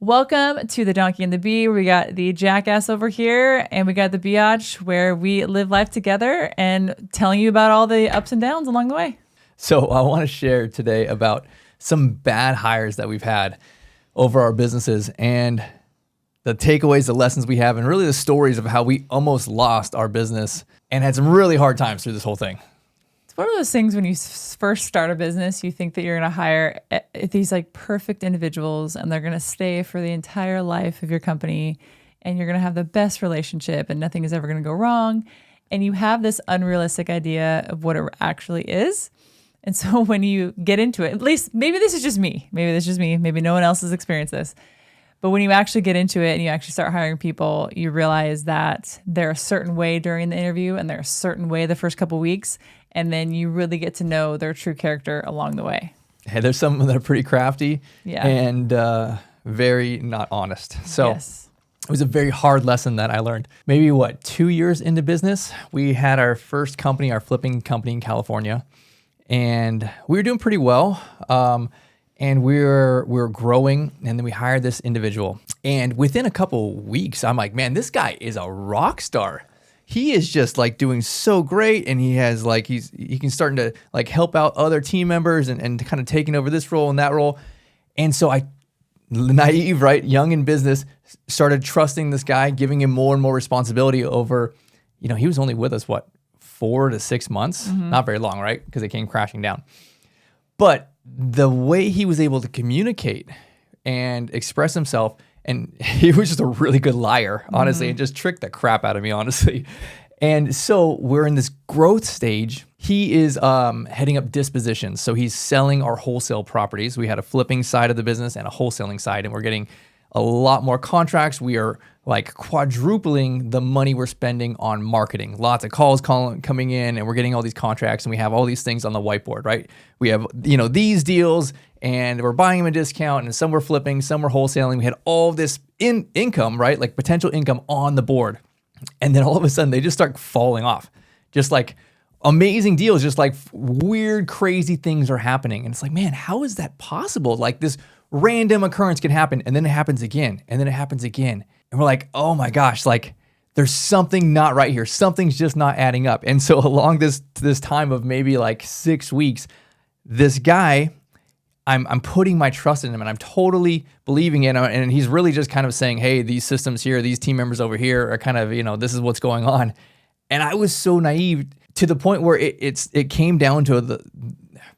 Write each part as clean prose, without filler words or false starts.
Welcome to the Donkey and the Bee. We got the jackass over here, and we got the biatch, where we live life together and telling you about all the ups and downs along the way. So I want to share today about some bad hires that we've had over our businesses and the takeaways, the lessons we have, and really the stories of how we almost lost our business and had some really hard times through this whole thing. It's one of those things when you first start a business, you think that you're going to hire these like perfect individuals and they're going to stay for the entire life of your company and you're going to have the best relationship and nothing is ever going to go wrong. And you have this unrealistic idea of what it actually is. And so when you get into it, at least maybe this is just me, maybe no one else has experienced this. But when you actually get into it and you actually start hiring people, you realize that they're a certain way during the interview and they're a certain way the first couple of weeks. And then you really get to know their true character along the way. Hey, there's some that are pretty crafty and very not honest. So yes. It was a very hard lesson that I learned. Maybe 2 years into business, we had our first company, our flipping company in California. And we were doing pretty well. And we were growing, and then we hired this individual. And within a couple weeks, I'm like, man, this guy is a rock star. He is just like doing so great, and he has like he can starting to like help out other team members and kind of taking over this role and that role. And so I, naive, right, young in business, started trusting this guy, giving him more and more responsibility over. He was only with us 4 to 6 months, not very long, right? Because it came crashing down. But the way he was able to communicate and express himself, and he was just a really good liar, honestly, and just tricked the crap out of me, honestly. And so we're in this growth stage. He is heading up dispositions. So he's selling our wholesale properties. We had a flipping side of the business and a wholesaling side, and we're getting a lot more contracts. We are like quadrupling the money we're spending on marketing. Lots of calls coming in, and we're getting all these contracts, and we have all these things on the whiteboard, right? We have, these deals, and we're buying them a discount, and some we're flipping, some we're wholesaling. We had all this income, right? Like potential income on the board. And then all of a sudden they just start falling off. Just like amazing deals, just like weird, crazy things are happening. And it's like, man, how is that possible? Like this random occurrence can happen, and then it happens again, and then it happens again. And we're like, oh my gosh, like there's something not right here. Something's just not adding up. And so along this time of maybe like 6 weeks, this guy, I'm putting my trust in him, and I'm totally believing in him. And he's really just kind of saying, hey, these systems here, these team members over here are kind of, this is what's going on. And I was so naive to the point where it came down to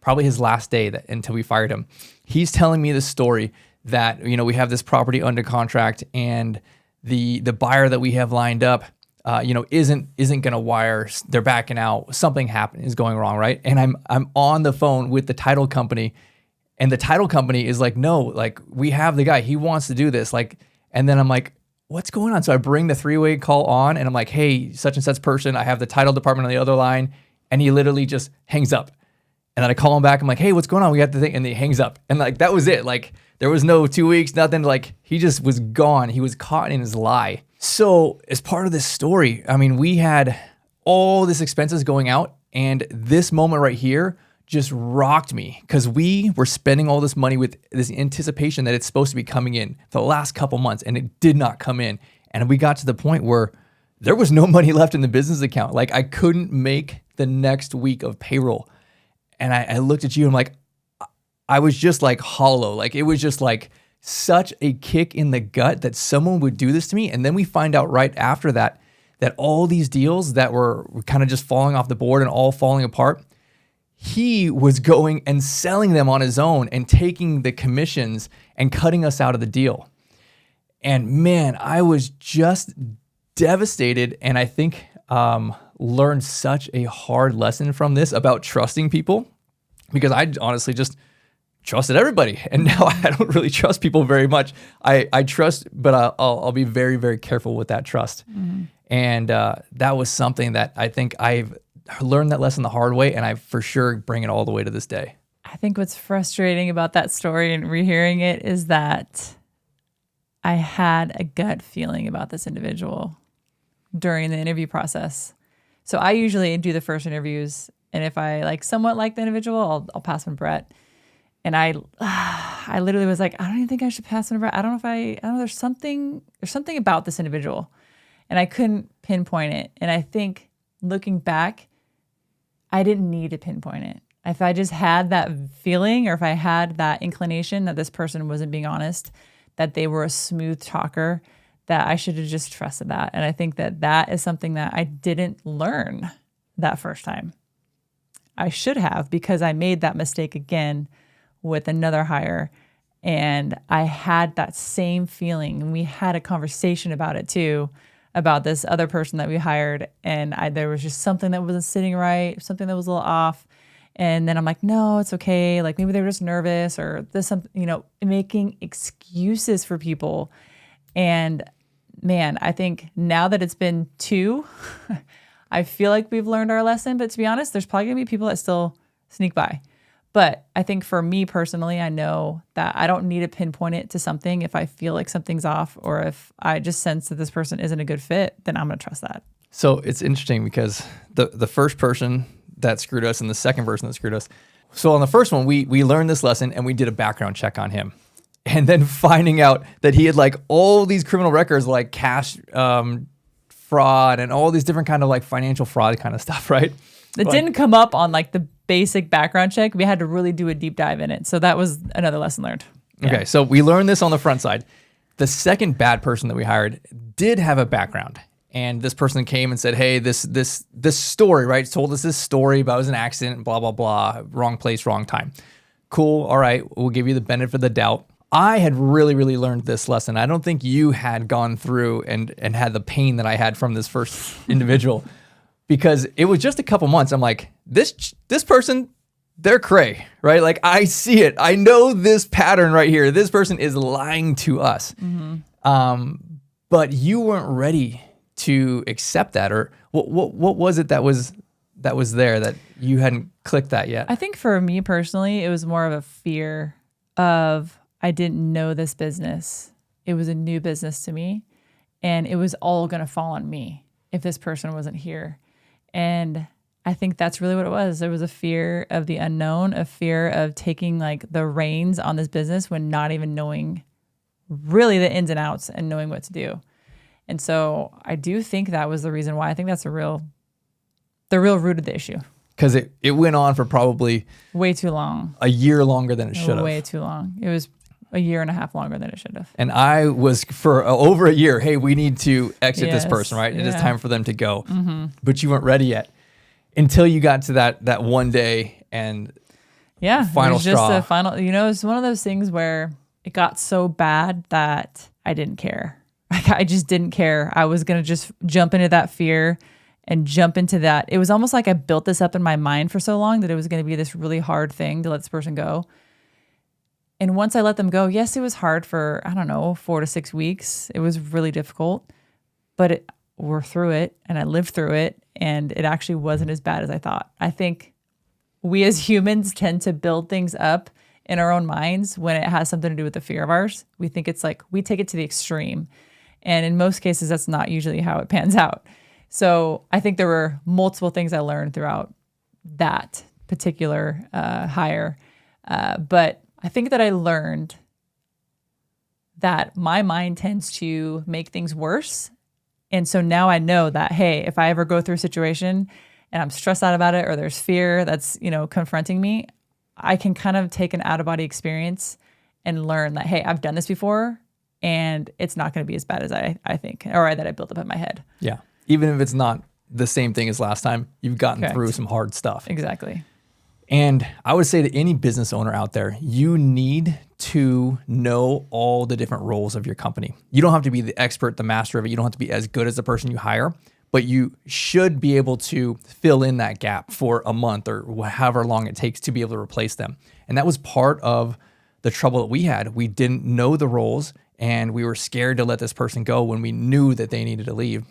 probably his last day until we fired him. He's telling me this story that, we have this property under contract, and the buyer that we have lined up, isn't going to wire. They're backing out. Something is going wrong, right? And I'm on the phone with the title company, and the title company is like, no, like we have the guy. He wants to do this. Like, and then I'm like, what's going on? So I bring the three-way call on, and I'm like, hey, such and such person. I have the title department on the other line, and he literally just hangs up. And then I call him back. I'm like, hey, what's going on? We got the thing. And he hangs up. And like, that was it. Like, there was no 2 weeks, nothing. Like, he just was gone. He was caught in his lie. So as part of this story, I mean, we had all this expenses going out. And this moment right here just rocked me, because we were spending all this money with this anticipation that it's supposed to be coming in for the last couple months. And it did not come in. And we got to the point where there was no money left in the business account. Like, I couldn't make the next week of payroll. And I looked at you, and I'm like, I was just like hollow. Like, it was just like such a kick in the gut that someone would do this to me. And then we find out right after that all these deals that were kind of just falling off the board and all falling apart, he was going and selling them on his own and taking the commissions and cutting us out of the deal. And man, I was just devastated. And I think learned such a hard lesson from this about trusting people, because I honestly just trusted everybody. And now I don't really trust people very much. I trust, but I'll be very, very careful with that trust. Mm-hmm. And that was something that I think I've learned that lesson the hard way, and I for sure bring it all the way to this day. I think what's frustrating about that story and rehearing it is that I had a gut feeling about this individual during the interview process. So I usually do the first interviews, and if I somewhat like the individual, I'll pass on Brett. And I literally was like, I don't even think I should pass it over. I don't know, there's something about this individual. And I couldn't pinpoint it. And I think looking back, I didn't need to pinpoint it. If I just had that feeling, or if I had that inclination that this person wasn't being honest, that they were a smooth talker, that I should have just trusted that. And I think that is something that I didn't learn that first time. I should have, because I made that mistake again with another hire. And I had that same feeling. And we had a conversation about it too, about this other person that we hired. And there was just something that wasn't sitting right, something that was a little off. And then I'm like, no, it's okay. Like maybe they were just nervous, or this, something, making excuses for people. And man, I think now that it's been 2, I feel like we've learned our lesson. But to be honest, there's probably gonna be people that still sneak by. But I think for me personally, I know that I don't need to pinpoint it to something. If I feel like something's off, or if I just sense that this person isn't a good fit, then I'm gonna trust that. So it's interesting because the first person that screwed us and the second person that screwed us. So on the first one, we learned this lesson and we did a background check on him. And then finding out that he had like all these criminal records, like cash fraud and all these different kind of like financial fraud kind of stuff, right? It didn't come up on like the basic background check. We had to really do a deep dive in it. So that was another lesson learned. Yeah. Okay, so we learned this on the front side. The second bad person that we hired did have a background. And this person came and said, hey, this story, right? Told us this story about it was an accident, blah, blah, blah, wrong place, wrong time. Cool, all right, we'll give you the benefit of the doubt. I had really, really learned this lesson. I don't think you had gone through and had the pain that I had from this first individual, because it was just a couple months. I'm like, this person, they're cray, right? Like I see it. I know this pattern right here. This person is lying to us. Mm-hmm. But you weren't ready to accept that, or what was it that was there that you hadn't clicked that yet? I think for me personally, it was more of a fear of, I didn't know this business. It was a new business to me, and it was all going to fall on me if this person wasn't here. And I think that's really what it was. There was a fear of the unknown, a fear of taking like the reins on this business when not even knowing really the ins and outs and knowing what to do. And so I do think that was the reason why. I think that's the real root of the issue. Because it went on for probably way too long. A year longer than it should have. Way too long. It was a year and a half longer than it should have. And I was for over a year, hey, we need to exit this person, right? It is time for them to go. Mm-hmm. But you weren't ready yet until you got to that one day and final straw. Just a final, it's one of those things where it got so bad that I didn't care. Like I just didn't care. I was going to just jump into that fear and jump into that. It was almost like I built this up in my mind for so long that it was going to be this really hard thing to let this person go. And once I let them go, yes, it was hard for, 4 to 6 weeks. It was really difficult, but we're through it and I lived through it, and it actually wasn't as bad as I thought. I think we as humans tend to build things up in our own minds when it has something to do with the fear of ours. We think it's like, we take it to the extreme. And in most cases, that's not usually how it pans out. So I think there were multiple things I learned throughout that particular hire. But I think that I learned that my mind tends to make things worse. And so now I know that, hey, if I ever go through a situation and I'm stressed out about it, or there's fear that's, confronting me, I can kind of take an out-of-body experience and learn that, hey, I've done this before and it's not going to be as bad as I think, or that I built up in my head. Yeah. Even if it's not the same thing as last time, you've gotten through some hard stuff. Exactly. And I would say to any business owner out there, you need to know all the different roles of your company. You don't have to be the expert, the master of it. You don't have to be as good as the person you hire, but you should be able to fill in that gap for a month or however long it takes to be able to replace them. And that was part of the trouble that we had. We didn't know the roles, and we were scared to let this person go when we knew that they needed to leave.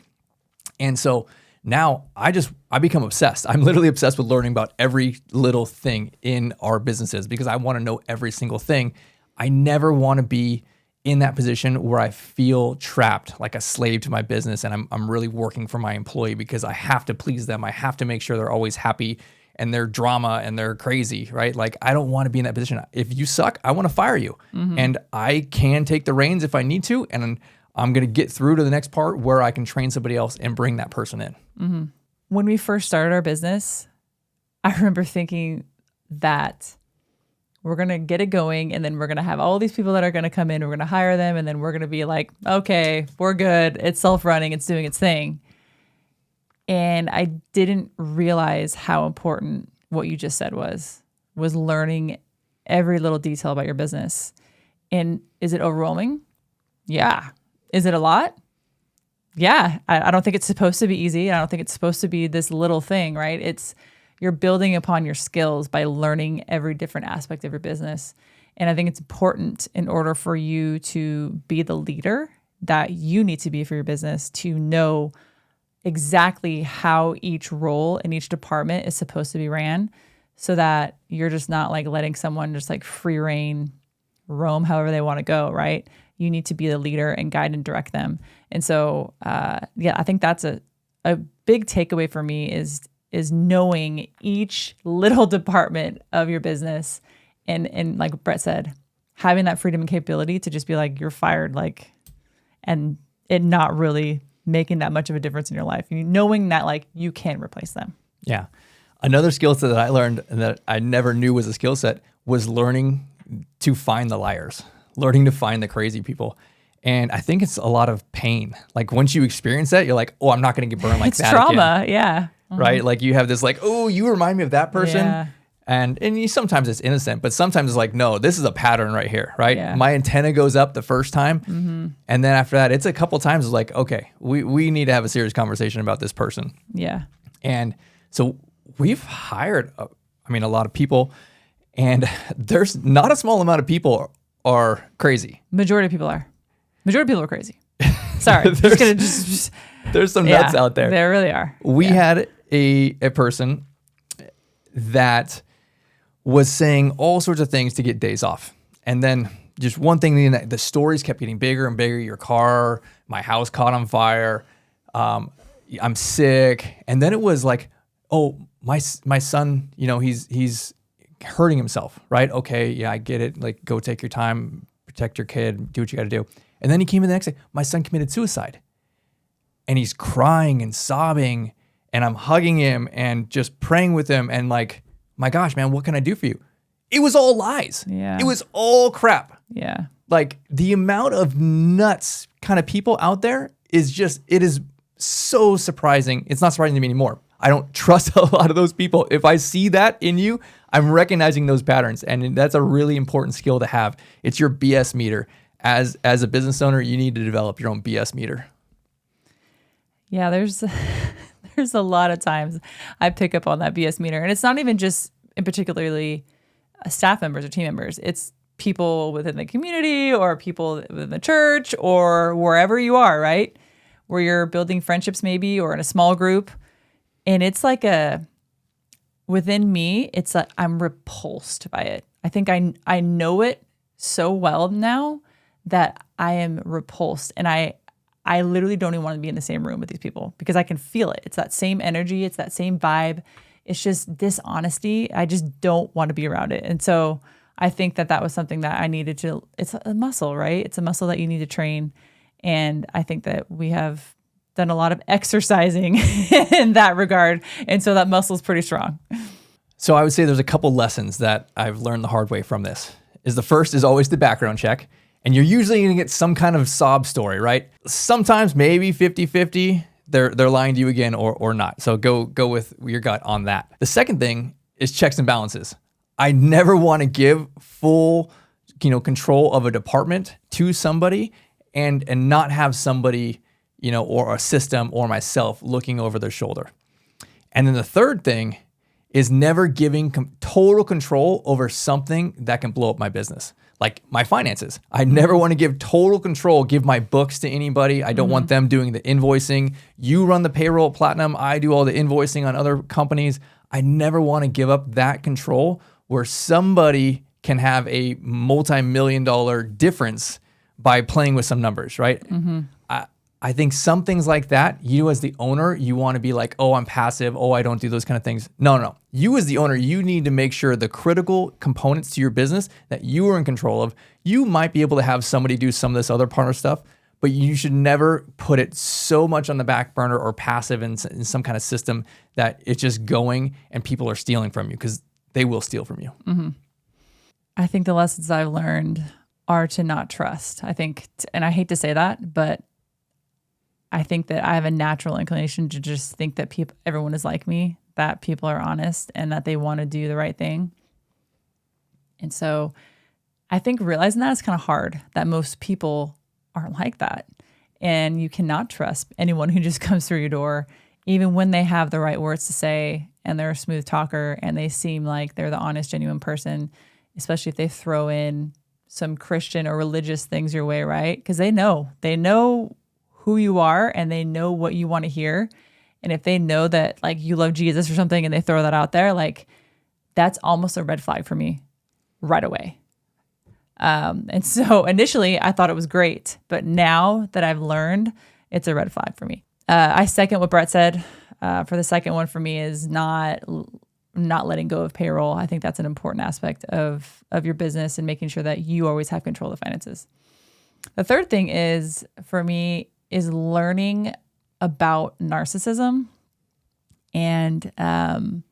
And so now I become obsessed. I'm literally obsessed with learning about every little thing in our businesses because I want to know every single thing. I never want to be in that position where I feel trapped like a slave to my business, and I'm really working for my employee because I have to please them. I have to make sure they're always happy and they're drama and they're crazy, right? Like, I don't want to be in that position. If you suck, I want to fire you. And I can take the reins if I need to. And I'm going to get through to the next part where I can train somebody else and bring that person in. When we first started our business, I remember thinking that we're going to get it going, and then we're going to have all these people that are going to come in. We're going to hire them, and then we're going to be like, okay, we're good. It's self-running. It's doing its thing. And I didn't realize how important what you just said was learning every little detail about your business. And is it overwhelming? Yeah. Is it a lot? Yeah. I don't think it's supposed to be easy. I don't think it's supposed to be this little thing, right? You're building upon your skills by learning every different aspect of your business. And I think it's important in order for you to be the leader that you need to be for your business to know exactly how each role in each department is supposed to be ran, so that you're just not like letting someone just like free reign roam however they want to go, right? You need to be the leader and guide and direct them. And so, I think that's a big takeaway for me is knowing each little department of your business, and like Brett said, having that freedom and capability to just be like, you're fired, like, and it not really making that much of a difference in your life. Knowing that like you can replace them. Yeah. Another skill set that I learned and that I never knew was a skill set was learning to find the liars, learning to find the crazy people. And I think it's a lot of pain. Like, once you experience that, you're like, oh, I'm not going to get burned like that trauma, again. yeah. Right? Like, you have this like, oh, you remind me of that person. Yeah. And sometimes it's innocent, but sometimes it's like, no, this is a pattern right here, right? Yeah. My antenna goes up the first time. And then after that, it's a couple times it's like, okay, we need to have a serious conversation about this person. Yeah. And so we've hired, a lot of people, and there's not a small amount of people are crazy. Majority of people are crazy. Sorry. There's some nuts out there. There really are. We had a person that was saying all sorts of things to get days off. And then just one thing, the stories kept getting bigger and bigger. Your car, my house caught on fire. I'm sick. And then it was like, oh, my son, he's hurting himself, right? Okay, yeah, I get it. Like, go take your time, protect your kid, do what you got to do. And then he came in the next day, my son committed suicide. And he's crying and sobbing, and I'm hugging him and just praying with him. And like, my gosh, man, what can I do for you? It was all lies. Yeah. It was all crap. Yeah. Like, the amount of nuts kind of people out there it is so surprising. It's not surprising to me anymore. I don't trust a lot of those people. If I see that in you, I'm recognizing those patterns. And that's a really important skill to have. It's your BS meter. As a business owner, you need to develop your own BS meter. Yeah, there's a lot of times I pick up on that BS meter. And it's not even just in particularly staff members or team members. It's people within the community or people within the church or wherever you are, right? Where you're building friendships maybe, or in a small group. And it's like within me, it's like I'm repulsed by it. I think I know it so well now that I am repulsed. And I literally don't even want to be in the same room with these people because I can feel it. It's that same energy. It's that same vibe. It's just dishonesty. I just don't want to be around it. And so I think that was something that I needed to, it's a muscle, right? It's a muscle that you need to train. And I think that we have done a lot of exercising in that regard. And so that muscle is pretty strong. So I would say there's a couple lessons that I've learned the hard way from this. The first is always the background check. And you're usually going to get some kind of sob story, right? Sometimes maybe 50-50, they're lying to you again or not. So go with your gut on that. The second thing is checks and balances. I never want to give full, control of a department to somebody and not have somebody, or a system or myself looking over their shoulder. And then the third thing is never giving total control over something that can blow up my business. Like my finances. I never want to give total control, give my books to anybody. I don't want them doing the invoicing. You run the payroll at Platinum. I do all the invoicing on other companies. I never want to give up that control where somebody can have a multi-million-dollar difference by playing with some numbers, right? I think some things like that, you as the owner, you want to be like, oh, I'm passive. Oh, I don't do those kind of things. No. You as the owner, you need to make sure the critical components to your business that you are in control of. You might be able to have somebody do some of this other partner stuff, but you should never put it so much on the back burner or passive in some kind of system that it's just going and people are stealing from you, because they will steal from you. Mm-hmm. I think the lessons I've learned are to not trust. I think, and I hate to say that, but I think that I have a natural inclination to just think that everyone is like me, that people are honest and that they want to do the right thing. And so I think realizing that is kind of hard, that most people aren't like that. And you cannot trust anyone who just comes through your door, even when they have the right words to say and they're a smooth talker and they seem like they're the honest, genuine person, especially if they throw in some Christian or religious things your way, right? Because they know who you are and they know what you want to hear. And if they know that like you love Jesus or something and they throw that out there, like that's almost a red flag for me right away. And so initially I thought it was great, but now that I've learned, it's a red flag for me. I second what Brett said. For the second one for me is not letting go of payroll. I think that's an important aspect of your business and making sure that you always have control of the finances. The third thing is, for me, is learning about narcissism and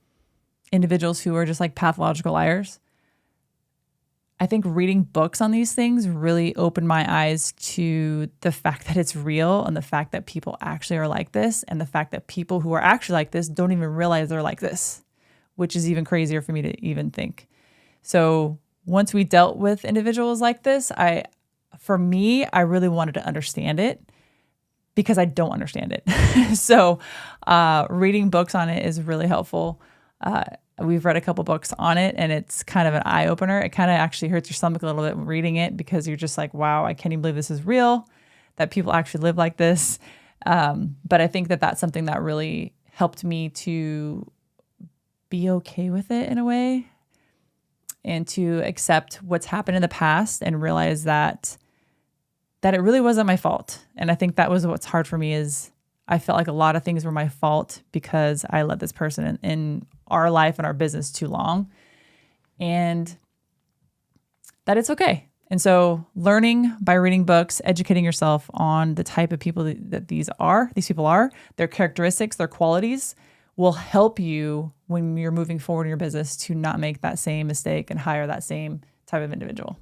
individuals who are just like pathological liars. I think reading books on these things really opened my eyes to the fact that it's real and the fact that people actually are like this and the fact that people who are actually like this don't even realize they're like this, which is even crazier for me to even think. So once we dealt with individuals like this, I really wanted to understand it because I don't understand it. So reading books on it is really helpful. We've read a couple books on it and it's kind of an eye opener. It kind of actually hurts your stomach a little bit reading it because you're just like, wow, I can't even believe this is real, that people actually live like this. But I think that that's something that really helped me to be okay with it in a way and to accept what's happened in the past and realize that it really wasn't my fault. And I think that was what's hard for me is I felt like a lot of things were my fault because I let this person in our life and our business too long, and that it's okay. And so learning by reading books, educating yourself on the type of people that these people are, their characteristics, their qualities will help you when you're moving forward in your business to not make that same mistake and hire that same type of individual.